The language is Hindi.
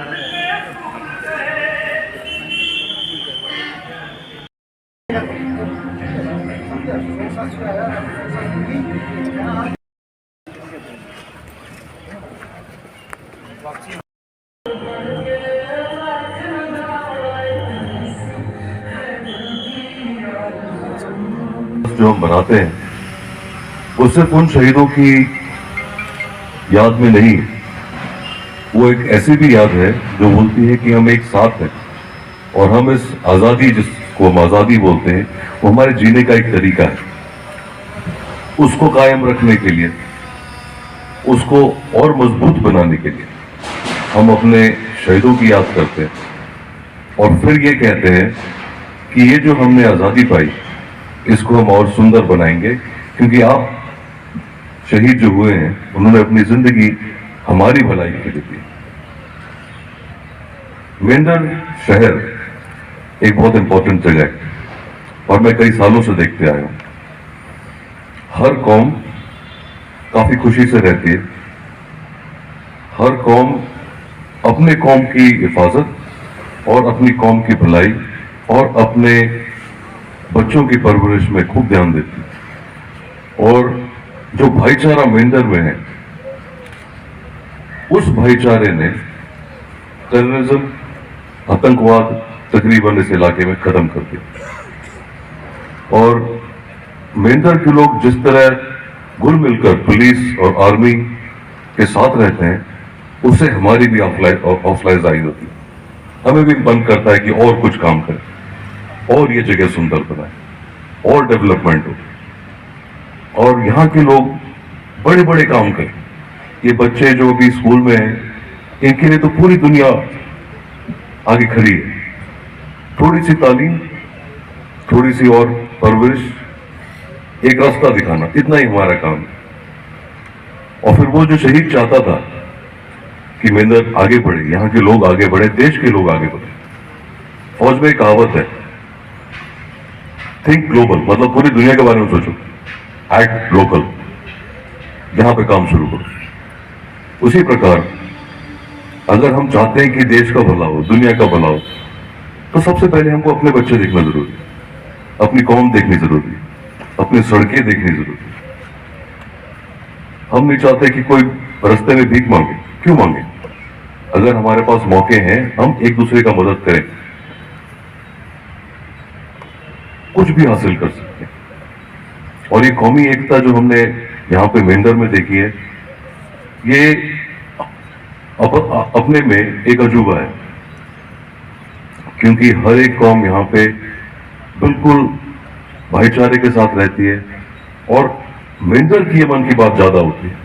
जो हम बनाते हैं वो सिर्फ उन शहीदों की याद में नहीं, वो एक ऐसी भी याद है जो बोलती है कि हम एक साथ हैं और हम इस आजादी, जिसको हम आजादी बोलते हैं, वो हमारे जीने का एक तरीका है। उसको कायम रखने के लिए, उसको और मजबूत बनाने के लिए हम अपने शहीदों की याद करते हैं और फिर ये कहते हैं कि ये जो हमने आजादी पाई इसको हम और सुंदर बनाएंगे, क्योंकि आप शहीद जो हुए हैं उन्होंने अपनी जिंदगी हमारी भलाई के लिए दी। मेंढर शहर एक बहुत इंपॉर्टेंट जगह है और मैं कई सालों से देखते आया हूं। हर कौम काफी खुशी से रहती है, हर कौम अपने कौम की हिफाजत और अपनी कौम की भलाई और अपने बच्चों की परवरिश में खूब ध्यान देती है। और जो भाईचारा मेंढर में है, उस भाईचारे ने टेररिज्म, आतंकवाद तकरीबन इस इलाके में खत्म कर दिया। और मेंढर के लोग जिस तरह घुल मिलकर पुलिस और आर्मी के साथ रहते हैं, उससे हमारी भी हौसला अफजाई होती है। हमें भी मन करता है कि और कुछ काम करें और ये जगह सुंदर बनाए और डेवलपमेंट हो और यहाँ के लोग बड़े बड़े काम करें। ये बच्चे जो अभी स्कूल में हैं, इनके लिए तो पूरी दुनिया आगे खड़ी है। थोड़ी सी तालीम, थोड़ी सी और परवरिश, एक रास्ता दिखाना, इतना ही हमारा काम है। और फिर वो जो शहीद चाहता था कि मेंढर आगे बढ़े, यहाँ के लोग आगे बढ़े, देश के लोग आगे बढ़े। फौज में एक कहावत है, थिंक ग्लोबल, मतलब पूरी दुनिया के बारे में सोचो, एक्ट लोकल, यहां पे काम शुरू करो। उसी प्रकार अगर हम चाहते हैं कि देश का भला हो, दुनिया का भला हो, तो सबसे पहले हमको अपने बच्चे देखना जरूरी है, अपनी कौम देखनी जरूरी है, अपनी सड़कें देखनी जरूरी है। हम नहीं चाहते कि कोई रास्ते में भीख मांगे। क्यों मांगे? अगर हमारे पास मौके हैं, हम एक दूसरे का मदद करें, कुछ भी हासिल कर सकते हैं। और ये कौमी एकता जो हमने यहाँ पे मेंढर में देखी है, ये अपने में एक अजूबा है, क्योंकि हर एक कौम यहाँ पे बिल्कुल भाईचारे के साथ रहती है और मेंढर की मन की बात ज्यादा होती है।